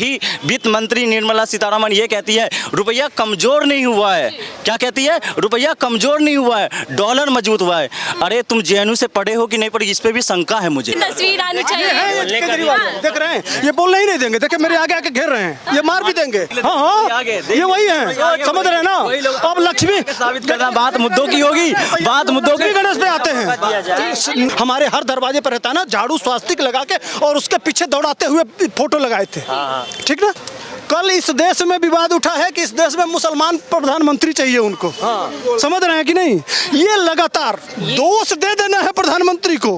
ही वित्त मंत्री निर्मला सीतारमण ये कहती है रुपया कमजोर नहीं हुआ है। क्या कहती है? रुपया कमजोर नहीं हुआ है, डॉलर मजबूत हुआ है। अरे तुम जेएनयू से पढ़े हो कि नहीं पढ़े, इस पे भी शंका है मुझे। तस्वीर आनी चाहिए। देख रहे हैं, ये बोलने ही नहीं देंगे। देखिए मेरे आगे आके घेर रहे हैं, ये मार भी देंगे। हाँ, ये वही है, समझ रहे हैं ना। अब लक्ष्मी साबित करना, बात मुद्दों की होगी, बात मुद्दों की। गणेश पे आते हैं, हमारे हर दरवाजे पर रहता है ना झाड़ू स्वास्तिक लगा के, और उसके पीछे दौड़ाते हुए फोटो लगाए थे। ठीक ना। कल इस देश में विवाद उठा है कि इस देश में मुसलमान प्रधानमंत्री चाहिए उनको। समझ रहे हैं कि नहीं? ये लगातार दोष दे देना है प्रधानमंत्री को,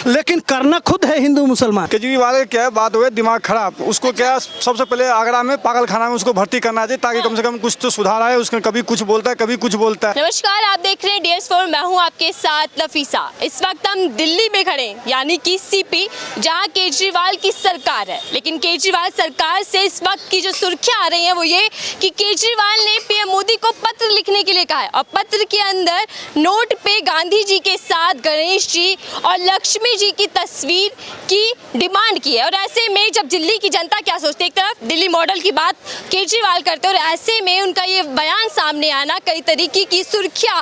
लेकिन करना खुद है हिंदू मुसलमान। केजरीवाल का क्या है, बात हुई दिमाग खराब। उसको क्या सबसे पहले आगरा में पागल खाना में उसको भर्ती करना चाहिए, ताकि कम से कम कुछ तो सुधार आए। उसका कभी कुछ बोलता है, कभी कुछ बोलता है। नमस्कार, आप देख रहे हैं DS4, मैं हूं आपके साथ लफीसा। इस वक्त हम दिल्ली में खड़े हैं, यानी कि CP, जहां केजरीवाल की सरकार है। लेकिन केजरीवाल सरकार से इस वक्त की जो सुर्खियां आ रही हैं वो ये कि केजरीवाल ने PM मोदी को पत्र लिखने के लिए कहा है, और पत्र के अंदर नोट पे गांधी जी के साथ गणेश जी और लक्ष्मी जी की तस्वीर की डिमांड की है। और ऐसे में जब दिल्ली की जनता क्या सोचती है, एक तरफ दिल्ली मॉडल की बात केजरीवाल करते हैं, और ऐसे में उनका ये बयान सामने आना कई तरीके की सुर्खियां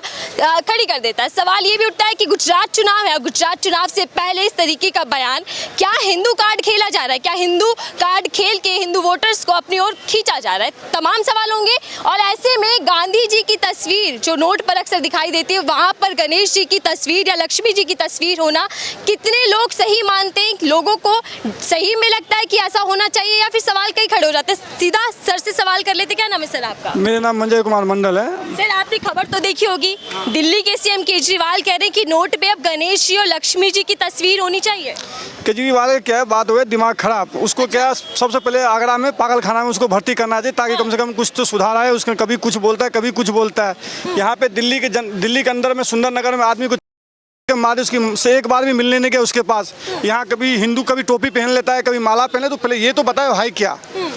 खड़ी कर देता है। सवाल ये भी उठता है कि गुजरात चुनाव है, गुजरात चुनाव से पहले इस तरीके का बयान, क्या हिंदू कार्ड खेला जा रहा है? क्या हिंदू कार्ड खेल के हिंदू वोटर्स को अपनी ओर खींचा जा रहा है? तमाम सवाल होंगे। और ऐसे में गांधी जी की तस्वीर जो नोट पर अक्सर दिखाई देती है, वहां पर गणेश जी की तस्वीर या लक्ष्मी जी की तस्वीर होना कितने लोग सही मानते हैं? लोगों को सही में लगता है कि ऐसा होना चाहिए, या फिर सवाल कई खड़े हो जाते हैं? सीधा सर से सवाल कर लेते। क्या नाम है सर आपका? मेरा नाम मंजय कुमार मंडल है। सर, आपने खबर तो देखी होगी, दिल्ली के CM केजरीवाल कह रहे हैं कि नोट पे अब गणेश जी और लक्ष्मी जी की तस्वीर होनी चाहिए। केजरीवाल का क्या है, बात हुई दिमाग खराब। उसको क्या सबसे पहले आगरा में पागल खाना में उसको भर्ती करना चाहिए, ताकि कम से कम कुछ तो सुधार आए। उसका कभी कुछ बोलता है, कभी कुछ बोलता है। यहाँ पे दिल्ली के अंदर में सुंदर नगर में आदमी को मारे, उसकी से एक बार भी मिलने नहीं गया उसके पास। यहाँ कभी हिंदू कभी टोपी पहन लेता है, कभी माला पहने, तो पहले ये तो बताए भाई क्या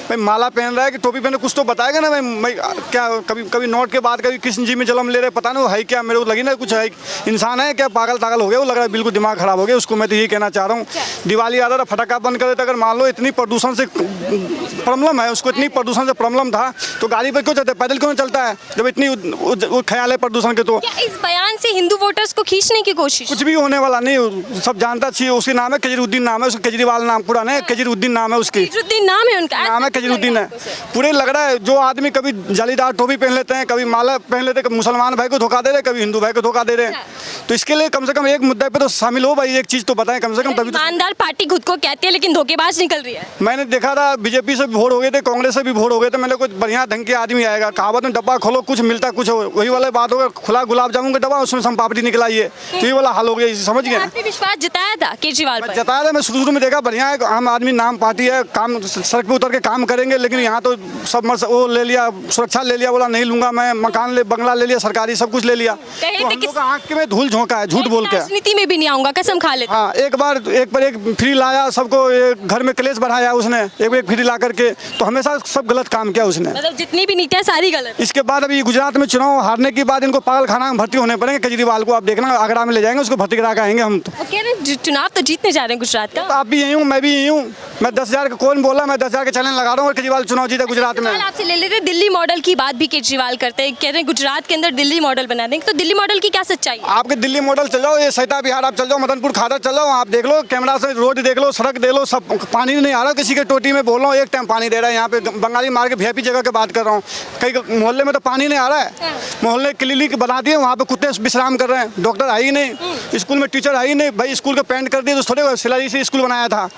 भाई माला पहन रहा है कि टोपी पहने, कुछ तो बताएगा ना भाई क्या। कभी नोट के बाद कभी कृष्ण जी में जन्म ले रहे, पता नहीं वो है क्या। मेरे को लगी ना कुछ है, इंसान है क्या, पागल हो गया वो, लग रहा है बिल्कुल दिमाग खराब हो गया उसको। मैं तो यही कहना चाह रहा हूँ, दिवाली आ रहा था, फटाखा बंद कर देता। अगर मान लो इतनी प्रदूषण से प्रॉब्लम है उसको, इतनी प्रदूषण से प्रॉब्लम था, तो गाड़ी पर क्यों चलता है, पैदल क्यों चलता है जब इतनी ख्याल है प्रदूषण के? तो इस बयान से हिंदू वोटर्स को खींचने की कोशिश? कुछ भी होने वाला नहीं, सब जानता चाहिए। उसके नाम है केजरीउद्दीन, नाम है उसका, केजरीवाल नाम पूरा नहीं, केजरीउद्दीन नाम है उसकी। केजरीउद्दीन नाम है उनका, नाम है केजरीउद्दीन है। पूरे लग रहा है जो आदमी कभी जालीदार टोपी पहन लेते हैं, कभी माला पहन लेते हैं, मुसलमान भाई को धोखा दे रहे, कभी हिंदू भाई को धोखा दे रहे हैं। तो इसके लिए कम से कम एक मुद्दे पे तो शामिल हो भाई, एक चीज तो बताएं कम से कम। तभी ईमानदार पार्टी खुद को कहती है, लेकिन धोखेबाज निकल रही है। मैंने देखा था बीजेपी से भी वोट हो गए थे, कांग्रेस से भी वोट हो गए थे। मैंने कुछ बढ़िया ढंग के आदमी आएगा, कहावत में डब्बा खोलो कुछ मिलता कुछ हो, वही वाला बात होगा। खुला गुलाब जामुन का डब्बा, उसमें संपापड़ी निकला, ये तो ये वाला हाल हो गया। समझ गए? आपने विश्वास जताया था केजरीवाल पर? जताया था, मैं शुरू में देखा बढ़िया है, आम आदमी नाम पार्टी है, काम सड़क पे उतर के काम करेंगे। लेकिन यहाँ तो सब वो ले लिया, सुरक्षा ले लिया, बोला नहीं लूंगा मैं, मकान बंगला ले लिया सरकारी, सब कुछ ले लिया। तो हम लोग आँख में धूल झोंका है, झूठ बोल के। राजनीति में भी नहीं आऊंगा, कसम खा लेता। हाँ, एक पर एक फ्री लाया, सबको घर में क्लेश बढ़ाया उसने, एक फ्री ला करके। तो हमेशा सब गलत काम किया उसने, मतलब जितनी भी नीतियां सारी गलत। इसके बाद अभी गुजरात में चुनाव हारने के बाद इनको पागल खाना में भर्ती होने पड़ेंगे। केजरीवाल को आप देखना, आगरा में ले जाएंगे उसको, भर्ती करा के आएंगे हम। तो चुनाव तो जीतने जा रहे हैं गुजरात का। तो आप भी यही हूँ, मैं भी यही हूँ। मैं 10,000 का कौन बोला, मैं 10,000 के चैलेंज लगा रहा हूँ और केजरीवाल चुनाव जीता गुजरात में। आपसे ले लेते, दिल्ली मॉडल की बात भी केजरीवाल करते हैं, कह रहे हैं गुजरात के अंदर दिल्ली मॉडल बना देंगे। तो दिल्ली मॉडल की क्या सच्चाई है? आपके दिल्ली मॉडल चल जाओ, ये सहिता बिहार आप चल जाओ, मदनपुर खादर चल जाओ, आप देख लो कैमरा से, रोड देख लो, सड़क देख लो, सब पानी नहीं आ रहा किसी के टोटी में। बोल रहा हूँ एक टाइम पानी दे रहा है। यहाँ पे बंगाली मार के VIP जगह की बात कर रहा हूँ, कई मोहल्ले में तो पानी नहीं आ रहा है। मोहल्ले क्लिनिक बना दिए, वहाँ पे कुत्ते विश्राम कर रहे हैं, डॉक्टर आई ही नहीं, स्कूल में टीचर आई नहीं। भाई स्कूल का पेंट कर दिए तो थोड़े सिलाई से स्कूल बनाया था।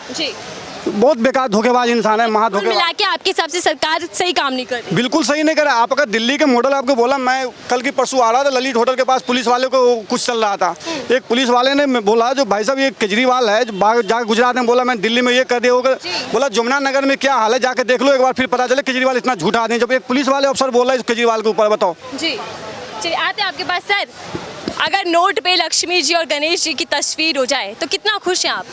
बहुत बेकार धोखेबाज इंसान है, महा धोखेबाज। मिला के आपके हिसाब से सरकार सही काम नहीं कर रही? बिल्कुल सही नहीं कर रहा। आप अगर दिल्ली के मॉडल आपको बोला, मैं कल की परसों आ रहा था ललित होटल के पास, पुलिस वाले को कुछ चल रहा था। एक पुलिस वाले ने बोला जो भाई साहब ये केजरीवाल है, जाकर गुजरात में बोला मैं दिल्ली में ये कर दिया होगा। बोला जमुना नगर में क्या हाल है, जाकर देख लो एक बार, फिर पता चले केजरीवाल इतना झूठा आदमी। जब एक पुलिस वाले अफसर बोला केजरीवाल के ऊपर, बताओ जी। चलिए आते हैं आपके पास। सर, अगर नोट पे लक्ष्मी जी और गणेश जी की तस्वीर हो जाए तो कितना खुश हैं आप?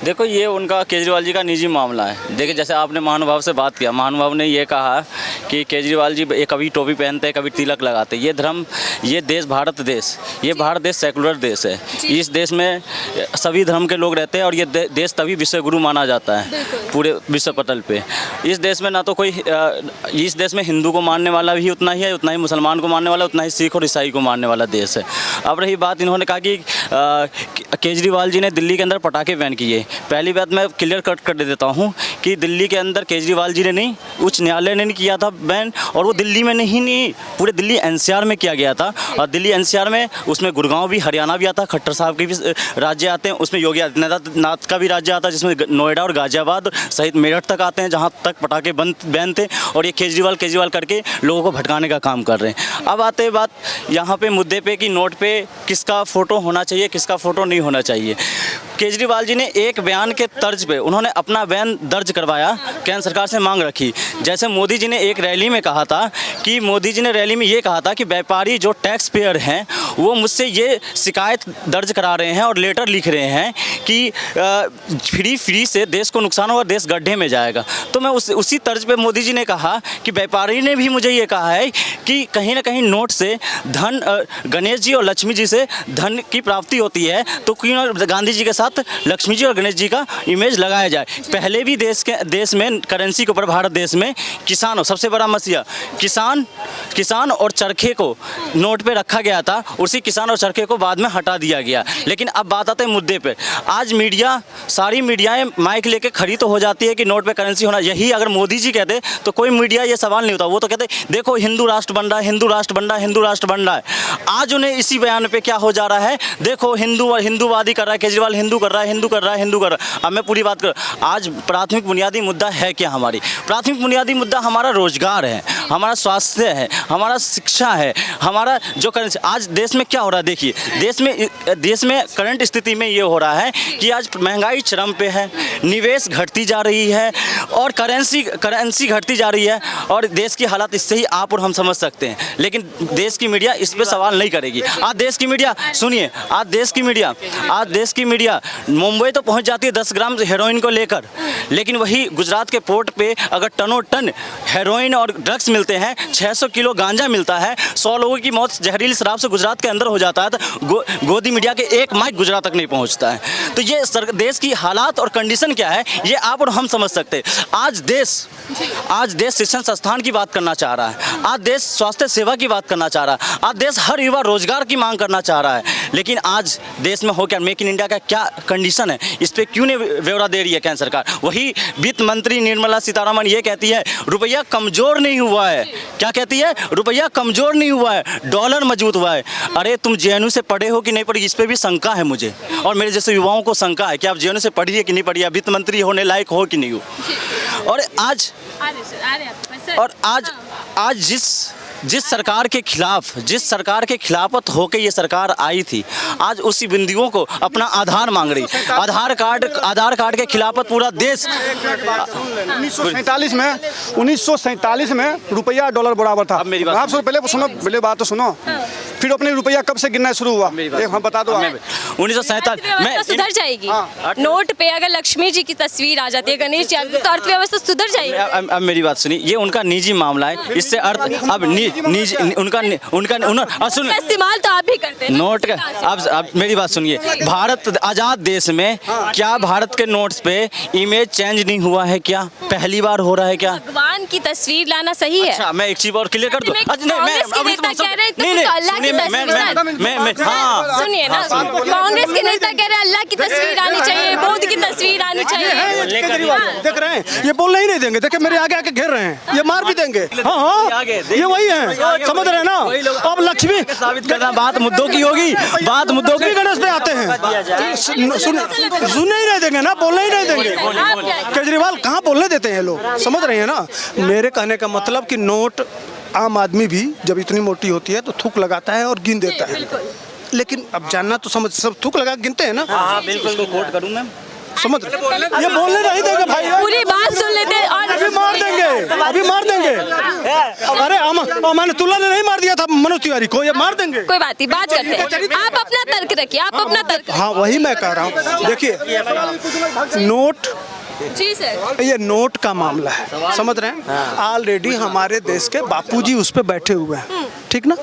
देखो ये उनका केजरीवाल जी का निजी मामला है। देखिए जैसे आपने महानुभाव से बात किया, महानुभाव ने ये कहा कि केजरीवाल जी कभी टोपी पहनते हैं, कभी तिलक लगाते हैं। ये धर्म, ये देश भारत देश, ये भारत देश सेकुलर देश है। इस देश में सभी धर्म के लोग रहते हैं और ये देश तभी विश्व गुरु माना जाता है पूरे विश्व पटल पे। इस देश में ना तो कोई इस देश में हिंदू को मानने वाला भी उतना ही है, उतना ही मुसलमान को मानने वाला, उतना ही सिख और ईसाई को मानने वाला देश है। अब रही बात, इन्होंने कहा कि केजरीवाल जी ने दिल्ली के अंदर पटाखे बैन किए। पहली बात मैं क्लियर कट कर देता हूँ कि दिल्ली के अंदर केजरीवाल जी ने नहीं, उच्च न्यायालय ने नहीं किया था बैन, और वो दिल्ली में नहीं पूरे दिल्ली एनसीआर में किया गया था। और दिल्ली एनसीआर में उसमें गुड़गांव भी, हरियाणा भी आता, खट्टर साहब के भी राज्य आते हैं, उसमें योगी आदित्यनाथ का भी राज्य आता है, जिसमें नोएडा और गाजियाबाद सहित मेरठ तक आते हैं, जहाँ तक पटाखे बैन थे। और ये केजरीवाल करके लोगों को भटकाने का काम कर रहे हैं। अब आते हैं बात यहाँ पे मुद्दे पे कि नोट पे किसका फ़ोटो होना चाहिए, किसका फ़ोटो नहीं होना चाहिए। केजरीवाल जी ने एक बयान के तर्ज पे उन्होंने अपना बयान दर्ज करवाया, केंद्र सरकार से मांग रखी। जैसे मोदी जी ने एक रैली में कहा था कि मोदी जी ने रैली में ये कहा था कि व्यापारी जो टैक्स पेयर हैं वो मुझसे ये शिकायत दर्ज करा रहे हैं और लेटर लिख रहे हैं कि फ्री से देश को नुकसान होगा, देश गड्ढे में जाएगा। तो मैं उसी तर्ज पे मोदी जी ने कहा कि व्यापारी ने भी मुझे ये कहा है कि कहीं ना कहीं नोट से धन, गणेश जी और लक्ष्मी जी से धन की प्राप्ति होती है, तो क्यों ना गांधी जी के साथ लक्ष्मी जी और गणेश जी का इमेज लगाया जाए। पहले भी देश में करेंसी के ऊपर, भारत देश में किसान, सबसे बड़ा मसला किसान और चरखे को नोट पे रखा गया था। उसी किसान और चरखे को बाद में हटा दिया गया। लेकिन अब बात आते हैं मुद्दे पे। आज मीडिया, सारी मीडियाएं माइक लेके खड़ी तो हो जाती है कि नोट पे करेंसी होना। यही अगर मोदी जी कहते तो कोई मीडिया ये सवाल नहीं होता। वो तो कहते देखो हिंदू राष्ट्र बन रहा है, हिंदू राष्ट्र बन रहा है, हिंदू राष्ट्र बन रहा है। आज उन्हें इसी बयान पे क्या हो जा रहा है, देखो हिंदूवादी कर रहा है केजरीवाल, हिंदू कर रहा है, हिंदू कर रहा है, हिंदू कर रहा है। अब मैं पूरी बात कर, आज प्राथमिक बुनियादी मुद्दा है क्या? हमारी प्राथमिक बुनियादी मुद्दा हमारा रोजगार है, हमारा स्वास्थ्य है, हमारा शिक्षा है, हमारा जो करेंसी। आज देश में क्या हो रहा है देखिए, देश में करंट स्थिति में ये हो रहा है कि आज महंगाई चरम पे है, निवेश घटती जा रही है और करेंसी घटती जा रही है। और देश की हालत इससे ही आप और हम समझ सकते हैं। लेकिन देश की मीडिया इस पे सवाल नहीं करेगी। आज देश की मीडिया सुनिए, आज देश की मीडिया मुंबई तो पहुंच जाती है 10 ग्राम हेरोइन को लेकर, लेकिन वही गुजरात के पोर्ट पे अगर टनों टन हेरोइन और ड्रग्स मिलते हैं, 600 किलो गांजा मिलता है, 100 लोगों की मौत जहरीली शराब से गुजरात के अंदर हो जाता है, तो गोदी मीडिया के एक माइक गुजरात तक नहीं पहुंचता है। तो ये देश की हालात और कंडीशन क्या है, ये आप और हम समझ सकते हैं। आज देश शिक्षण संस्थान की बात करना चाह रहा है, आज देश स्वास्थ्य सेवा की बात करना चाह रहा है, आज देश हर युवा रोजगार की मांग करना चाह रहा है। लेकिन आज देश में हो क्या, मेक इन इंडिया का क्या कंडीशन है, इस पर क्यों नहीं ब्यौरा दे रही है केंद्र सरकार? वही वित्त मंत्री निर्मला सीतारमण ये कहती है रुपया कमजोर नहीं हुआ है। क्या कहती है? रुपया कमजोर नहीं हुआ है, डॉलर मजबूत हुआ है। अरे तुम जेएनयू से पढ़े हो कि नहीं पढ़ी, इस पर भी शंका है मुझे और मेरे जैसे युवाओं को शंका है कि आप जेएनयू से पढ़िए कि नहीं पढ़िए, वित्त मंत्री होने लायक हो कि नहीं हो। और आज जिस सरकार के खिलाफत होकर ये सरकार आई थी, आज उसी बिंदुओं को अपना आधार मांग रही। आधार कार्ड के खिलाफत पूरा देश। 1947 में रुपया डॉलर बराबर था। आप पहले सुनो, पहले बात तो सुनो, फिर अपने रुपया कब से गिनना शुरू हुआ? हम बता दो। 1947 में सुधर जाएगी। नोट पे अगर लक्ष्मी जी की तस्वीर आ जाती है, गणेश जी, तो अर्थव्यवस्था सुधर जाएगी। अब मेरी बात सुनिए, ये उनका निजी मामला है, इससे अर्थ अब उनका इस्तेमाल तो आप भी करते हैं नोट का। अब मेरी बात सुनिए, भारत आजाद देश में क्या भारत के नोट्स पे इमेज चेंज नहीं हुआ है? क्या पहली बार हो रहा है क्या? भगवान की तस्वीर लाना सही है। अच्छा, मैं एक चीज और क्लियर कर दूं। सुनिए ना, कांग्रेस के नेता कह रहे हैं अल्लाह की तस्वीर आनी चाहिए, बुद्ध की तस्वीर आनी चाहिए। देख रहे हैं, ये बोलने ही नहीं देंगे। देखिए मेरे आगे आके घेर रहे हैं, ये मार भी देंगे। हाँ, ये वही है, समझ रहे हैं ना। अब लक्ष्मी साबित करना, बात मुद्दों की होगी, बात मुद्दों की। गणेश पे आते हैं, सुनने ही नहीं देंगे ना, बोलने ही नहीं देंगे। केजरीवाल कहाँ बोलने देते हैं लोग, समझ रहे हैं ना। मेरे कहने का मतलब कि नोट आम आदमी भी जब इतनी मोटी होती है तो थूक लगाता है और गिन देता है। लेकिन अब जानना तो समझ, सब थूक लगा गिनते हैं ना। हाँ बिल्कुल, कोट करूँ मैं, समझ रहे? ये बोलने नहीं देंगे भाई, पूरी बात सुन लेते हैं और अभी मार देंगे। अरे अमानतुल्लाह ने नहीं मार दिया था मनोज तिवारी को, ये मार देंगे। कोई बात नहीं, बात करते हैं। आप अपना तर्क रखिए, आप अपना तर्क। हाँ वही मैं कह रहा हूँ। देखिए नोट जी सर। ये नोट का मामला है, समझ रहे हैं? ऑलरेडी हमारे देश के बापूजी उस पर बैठे हुए हैं, ठीक ना?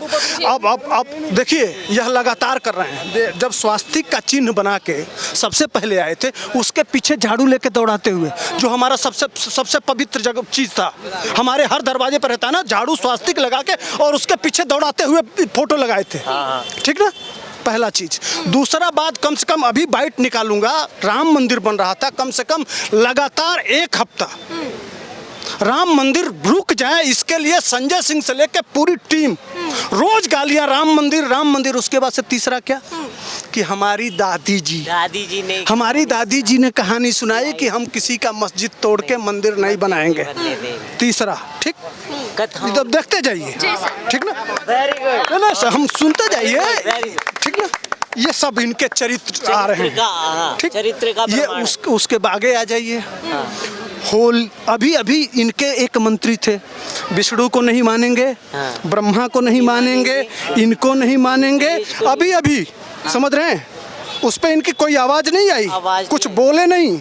अब देखिए, यह लगातार कर रहे हैं। जब स्वास्तिक का चिन्ह बना के सबसे पहले आए थे, उसके पीछे झाड़ू लेके दौड़ाते हुए, जो हमारा सबसे पवित्र जगह चीज था, हमारे हर दरवाजे पर रहता है ना, झाड़ू स्वास्तिक लगा के और उसके पीछे दौड़ाते हुए फोटो लगाए थे, ठीक ना? पहला चीज। दूसरा बात, कम से कम अभी बाइट निकालूंगा, राम मंदिर बन रहा था, कम से कम लगातार 1 हफ्ता राम मंदिर रुक जाए, इसके लिए संजय सिंह से लेकर पूरी टीम रोज गालियां, राम मंदिर। उसके बाद से तीसरा क्या, कि हमारी दादी जी ने कहानी सुनाई कि हम किसी का मस्जिद तोड़ के मंदिर नहीं बनाएंगे। तीसरा, ठीक, जब देखते जाइए, ठीक ना? ना हम सुनते जाइए, ठीक ना? ये सब इनके चरित्र आ रहे हैं, ठीक? ये उसके बागे आ जाइए। होल अभी इनके एक मंत्री थे, विष्णु को नहीं मानेंगे, ब्रह्मा को नहीं मानेंगे, इनको नहीं मानेंगे। अभी समझ रहे हैं, उस पर इनकी कोई आवाज नहीं आई, कुछ बोले नहीं।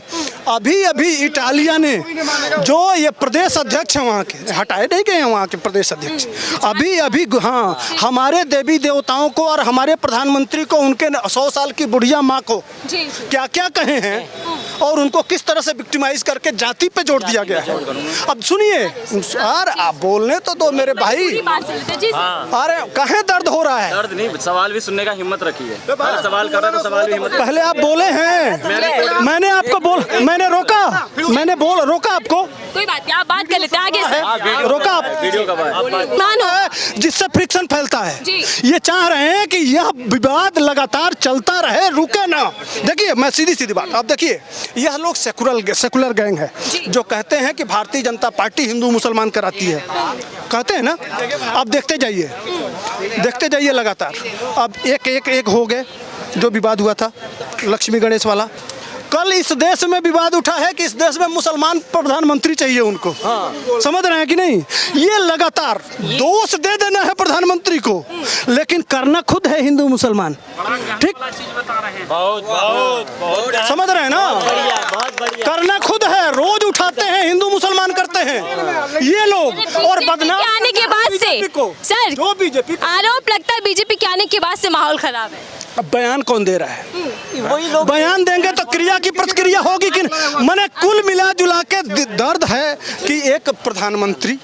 अभी इटालिया ने, जो ये प्रदेश अध्यक्ष है वहाँ के, हटाए नहीं गए हैं वहाँ के प्रदेश अध्यक्ष, अभी हाँ, हमारे देवी देवताओं को और हमारे प्रधानमंत्री को, उनके 100 साल की बुढ़िया माँ को क्या क्या कहे हैं और उनको किस तरह से विक्टिमाइज करके जाति पे जोड़ दिया गया है। अब सुनिए यार, आप बोलने तो दो मेरे भाई। अरे कहाँ दर्द हो रहा है? दर्द नहीं, सवाल भी सुनने का हिम्मत रखी है। सवाल कर रहा है तो सवाल भी हिम्मत। पहले आप बोले हैं, मैंने आपको मैंने रोका आपको। कोई बात नहीं, आप बात कर लेते हैं आगे से। रोका आप, वीडियो का मानो जिससे फ्रिक्शन फैलता है। जी। ये चाह रहे हैं कि यह विवाद लगातार चलता रहे, रुके ना। देखिए, मैं सीधी बात, आप देखिए, यह लोग सेकुलर गैंग है, जो कहते हैं कि भारतीय जनता पार्टी हिंदू मुसलमान कराती है, कहते हैं ना? अब देखते जाइए लगातार। अब एक हो गए, जो विवाद हुआ था लक्ष्मी गणेश वाला। कल इस देश में विवाद उठा है कि इस देश में मुसलमान प्रधानमंत्री चाहिए उनको, समझ रहे हैं कि नहीं? ये लगातार दोष दे देना है प्रधानमंत्री को, लेकिन करना खुद है हिंदू मुसलमान, ठीक? समझ रहे हैं ना? करना खुद है, रोज उठाते हैं, हिंदू मुसलमान करते हैं ये लोग। और बदनाम आने के बाद से सर, जो बीजेपी आरोप लगता है बीजेपी के आने के बाद से माहौल खराब है। अब बयान कौन दे रहा है? वही लोग बयान देंगे तो क्रिया की प्रतिक्रिया होगी कि मैंने कुल मिला जुला के दर्द है कि एक प्रधानमंत्री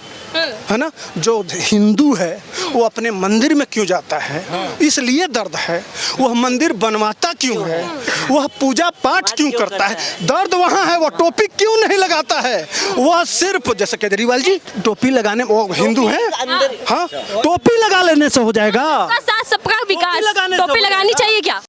है ना, जो हिंदू है, वो अपने मंदिर में क्यों जाता है, इसलिए दर्द है। वह मंदिर बनवाता क्यों है, वह पूजा पाठ क्यों करता है, दर्द वहाँ है। वह टोपी क्यों नहीं लगाता है, वह सिर्फ, जैसे केजरीवाल जी टोपी लगाने, वो हिंदू है, हाँ, टोपी लगा लेने से हो जाएगा? सबका विकास, टोपी लगानी चाहिए क्या?